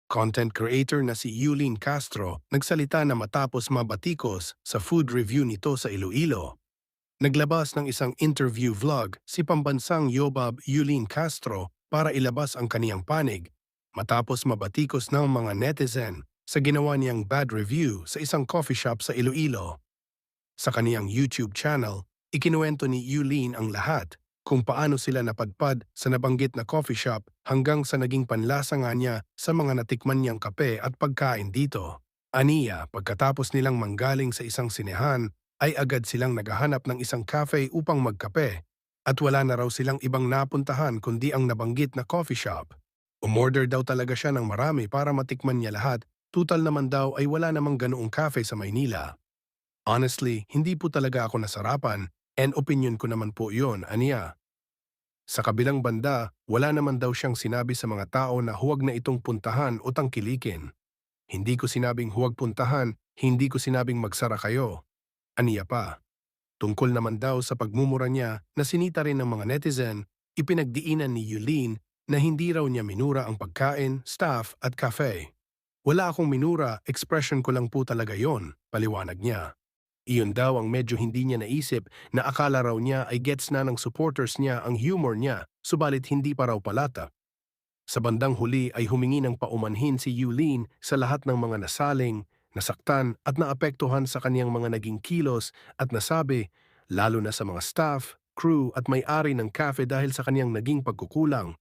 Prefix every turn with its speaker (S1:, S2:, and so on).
S1: Content creator na si Yulin Castro nagsalita na matapos mabatikos sa food review nito sa Iloilo. Naglabas ng isang interview vlog si pambansang Yobab Yulin Castro para ilabas ang kaniyang panig matapos mabatikos ng mga netizen sa ginawa niyang bad review sa isang coffee shop sa Iloilo. Sa kaniyang YouTube channel, ikinuwento ni Yulin ang lahat kung paano sila napadpad sa nabanggit na coffee shop hanggang sa naging panlasa nga niya sa mga natikman niyang kape at pagkain dito. Aniya, pagkatapos nilang manggaling sa isang sinehan, ay agad silang naghahanap ng isang cafe upang magkape at wala na raw silang ibang napuntahan kundi ang nabanggit na coffee shop. Umorder daw talaga siya ng marami para matikman niya lahat, tutal naman daw ay wala namang ganoong cafe sa Maynila. Honestly, hindi po talaga ako nasarapan and opinion ko naman po yun, aniya. Sa kabilang banda, wala naman daw siyang sinabi sa mga tao na huwag na itong puntahan o tangkilikin. Hindi ko sinabing huwag puntahan, hindi ko sinabing magsara kayo. Aniya pa. Tungkol naman daw sa pagmumura niya na sinita rin ng mga netizen, ipinagdiinan ni Yulin na hindi raw niya minura ang pagkain, staff at cafe. Wala akong minura, expression ko lang po talaga yon, paliwanag niya. Iyon daw ang medyo hindi niya naisip na akala raw niya ay gets na ng supporters niya ang humor niya, subalit hindi pa raw palata. Sa bandang huli ay humingi ng paumanhin si Yulin sa lahat ng mga nasaling, nasaktan at naapektuhan sa kaniyang mga naging kilos at nasabi, lalo na sa mga staff, crew at may-ari ng cafe dahil sa kaniyang naging pagkukulang.